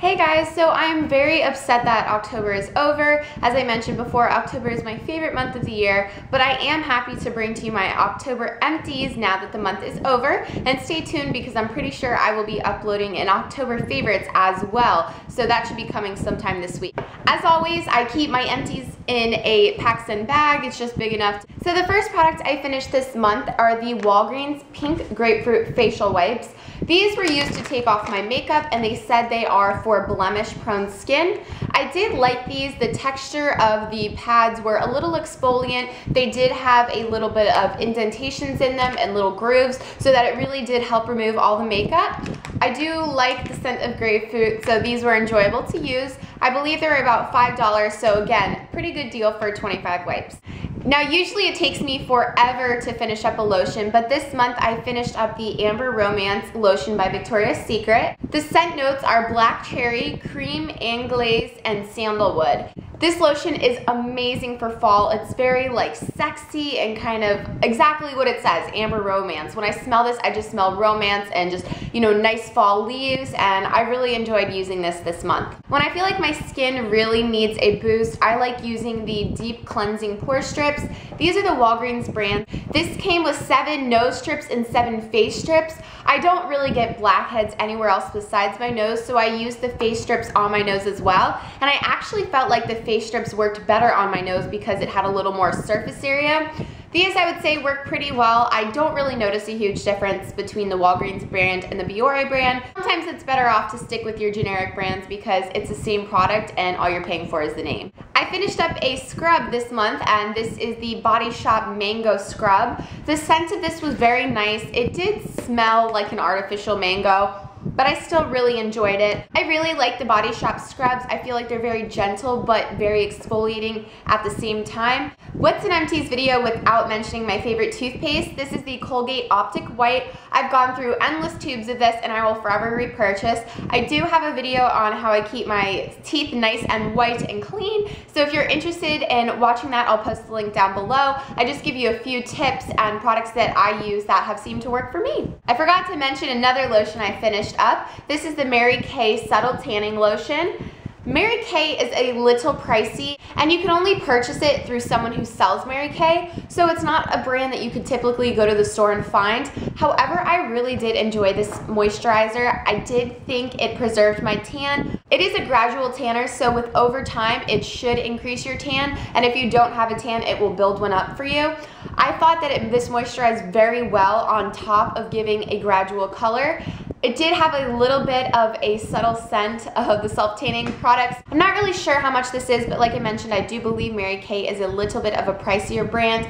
Hey guys, so I am very upset that October is over. As I mentioned before, October is my favorite month of the year, but I am happy to bring to you my October empties now that the month is over. And stay tuned because I'm pretty sure I will be uploading an October favorites as well. So that should be coming sometime this week. As always, I keep my empties in a PacSun bag. It's just big enough. So the first product I finished this month are the Walgreens Pink Grapefruit Facial Wipes. These were used to take off my makeup and they said they are for blemish prone skin. I did like these. The texture of the pads were a little exfoliant. They did have a little bit of indentations in them and little grooves so that it really did help remove all the makeup. I do like the scent of grapefruit, so these were enjoyable to use. I believe they were about $5, so again, pretty good deal for 25 wipes. Now usually it takes me forever to finish up a lotion, but this month I finished up the Amber Romance lotion by Victoria's Secret. The scent notes are black cherry, cream anglaise, and sandalwood. This lotion is amazing for fall. It's very like sexy and kind of exactly what it says, Amber Romance. When I smell this, I just smell romance and just, you know, nice fall leaves, and I really enjoyed using this month. When I feel like my skin really needs a boost, I like using the Deep Cleansing Pore Strips. These are the Walgreens brand. This came with 7 nose strips and 7 face strips. I don't really get blackheads anywhere else besides my nose, so I use the face strips on my nose as well. And I actually felt like the face strips worked better on my nose because it had a little more surface area. These, I would say, work pretty well. I don't really notice a huge difference between the Walgreens brand and the Biore brand. Sometimes it's better off to stick with your generic brands because it's the same product and all you're paying for is the name. I finished up a scrub this month, and this is the Body Shop Mango Scrub. The scent of this was very nice. It did smell like an artificial mango, but I still really enjoyed it. I really like the Body Shop scrubs. I feel like they're very gentle but very exfoliating at the same time. What's an empties video without mentioning my favorite toothpaste? This is the Colgate Optic White. I've gone through endless tubes of this and I will forever repurchase. I do have a video on how I keep my teeth nice and white and clean, so if you're interested in watching that, I'll post the link down below. I just give you a few tips and products that I use that have seemed to work for me. I forgot to mention another lotion I finished up. This is the Mary Kay Subtle Tanning Lotion. Mary Kay is a little pricey, and you can only purchase it through someone who sells Mary Kay, so it's not a brand that you could typically go to the store and find. However, I really did enjoy this moisturizer. I did think it preserved my tan. It is a gradual tanner, so with over time, it should increase your tan, and if you don't have a tan, it will build one up for you. I thought that this moisturized very well on top of giving a gradual color. It did have a little bit of a subtle scent of the self-tanning products. I'm not really sure how much this is, but like I mentioned, I do believe Mary Kay is a little bit of a pricier brand.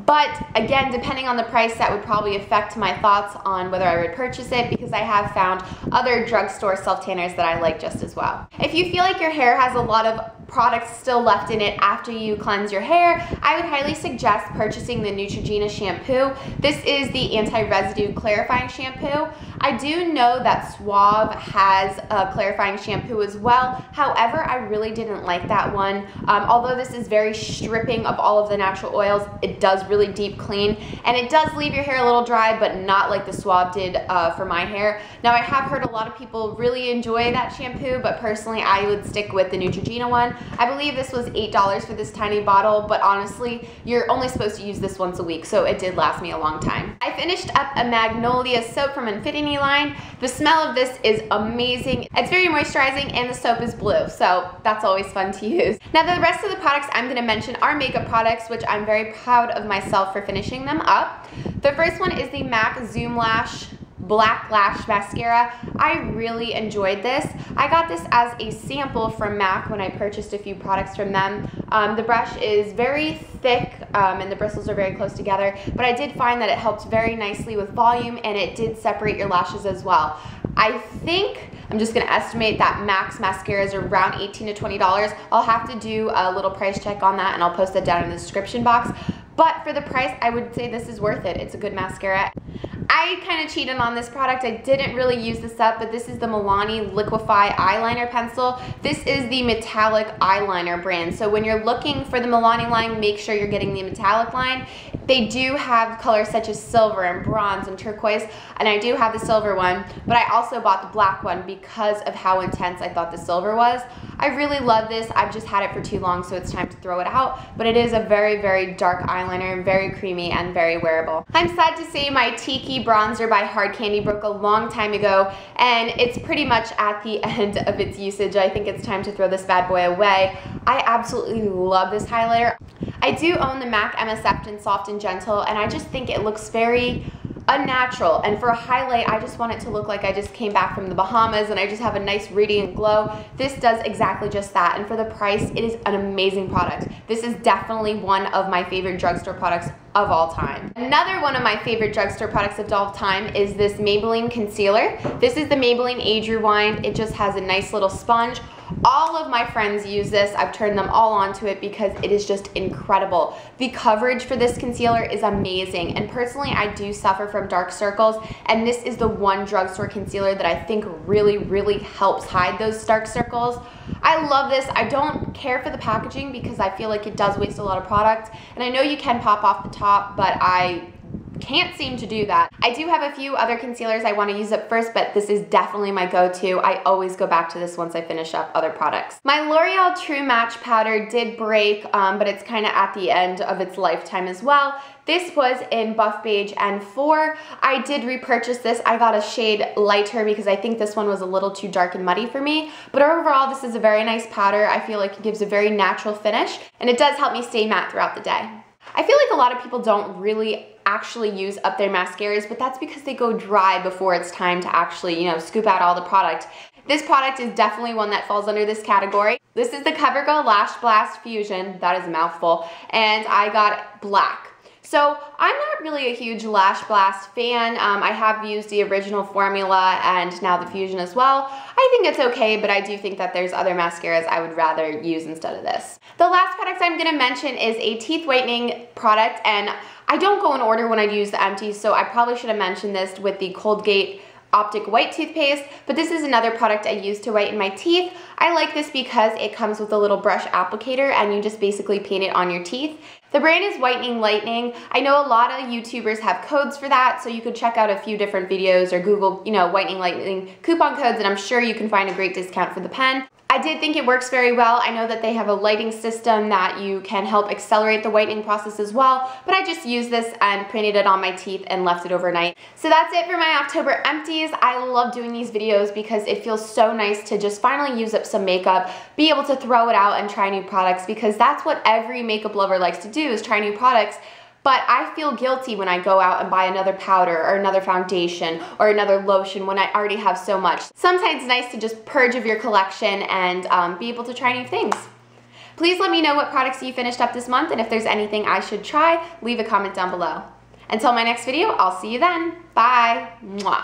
But again, depending on the price, that would probably affect my thoughts on whether I would purchase it, because I have found other drugstore self-tanners that I like just as well. If you feel like your hair has a lot of products still left in it after you cleanse your hair, I would highly suggest purchasing the Neutrogena shampoo. This is the anti-residue clarifying shampoo. I do know that Suave has a clarifying shampoo as well. However, I really didn't like that one. Although this is very stripping of all of the natural oils, it does really deep clean, and it does leave your hair a little dry, but not like the Suave did for my hair. Now, I have heard a lot of people really enjoy that shampoo, but personally, I would stick with the Neutrogena one. I believe this was $8 for this tiny bottle, but honestly, you're only supposed to use this once a week, so it did last me a long time. I finished up a Magnolia soap from Infinity line. The smell of this is amazing. It's very moisturizing, and the soap is blue, so that's always fun to use. Now, the rest of the products I'm going to mention are makeup products, which I'm very proud of myself for finishing them up. The first one is the MAC Zoom Lash Black Lash Mascara. I really enjoyed this. I got this as a sample from MAC when I purchased a few products from them. The brush is very thick and the bristles are very close together, but I did find that it helped very nicely with volume, and it did separate your lashes as well. I think, I'm just gonna estimate that MAC's mascaras are around $18 to $20. I'll have to do a little price check on that, and I'll post that down in the description box. But for the price, I would say this is worth it. It's a good mascara. I kind of cheated on this product. I didn't really use this up, but this is the Milani Liquify Eyeliner Pencil. This is the metallic eyeliner brand. So when you're looking for the Milani line, make sure you're getting the metallic line. They do have colors such as silver and bronze and turquoise, and I do have the silver one, but I also bought the black one because of how intense I thought the silver was. I really love this. I've just had it for too long, so it's time to throw it out, but it is a very, very dark eyeliner, very creamy and very wearable. I'm sad to say my Tiki bronzer by Hard Candy broke a long time ago, and it's pretty much at the end of its usage. I think it's time to throw this bad boy away. I absolutely love this highlighter. I do own the MAC MSF in Soft and Gentle, and I just think it looks very unnatural, and for a highlight I just want it to look like I just came back from the Bahamas and I just have a nice radiant glow. This does exactly just that, and for the price it is an amazing product. This is definitely one of my favorite drugstore products of all time. Another one of my favorite drugstore products of all time is this Maybelline concealer. This is the Maybelline Age Rewind. It just has a nice little sponge. All of my friends use this. I've turned them all onto it because it is just incredible. The coverage for this concealer is amazing, and personally I do suffer from dark circles, and this is the one drugstore concealer that I think really, really helps hide those dark circles. I love this. I don't care for the packaging because I feel like it does waste a lot of product, and I know you can pop off the top, but I can't seem to do that. I do have a few other concealers I want to use up first, but this is definitely my go-to. I always go back to this once I finish up other products. My L'Oreal True Match powder did break, but it's kind of at the end of its lifetime as well. This was in Buff Beige and 4. I did repurchase this. I got a shade lighter because I think this one was a little too dark and muddy for me. But overall, this is a very nice powder. I feel like it gives a very natural finish, and it does help me stay matte throughout the day. I feel like a lot of people don't really actually use up their mascaras, but that's because they go dry before it's time to actually, you know, scoop out all the product. This product is definitely one that falls under this category. This is the CoverGirl Lash Blast Fusion. That is a mouthful. And I got black. So I'm not really a huge Lash Blast fan. I have used the original formula and now the Fusion as well. I think it's okay, but I do think that there's other mascaras I would rather use instead of this. The last product I'm gonna mention is a teeth whitening product, and I don't go in order when I use the Empties, so I probably should have mentioned this with the Colgate Optic White toothpaste, but this is another product I use to whiten my teeth. I like this because it comes with a little brush applicator and you just basically paint it on your teeth. The brand is Whitening Lightning. I know a lot of YouTubers have codes for that, so you could check out a few different videos or Google, you know, Whitening Lightning coupon codes, and I'm sure you can find a great discount for the pen. I did think it works very well. I know that they have a lighting system that you can help accelerate the whitening process as well, but I just used this and printed it on my teeth and left it overnight. So that's it for my October empties. I love doing these videos because it feels so nice to just finally use up some makeup, be able to throw it out and try new products, because that's what every makeup lover likes to do, is try new products. But I feel guilty when I go out and buy another powder or another foundation or another lotion when I already have so much. Sometimes it's nice to just purge of your collection and be able to try new things. Please let me know what products you finished up this month, and if there's anything I should try, leave a comment down below. Until my next video, I'll see you then. Bye. Mwah.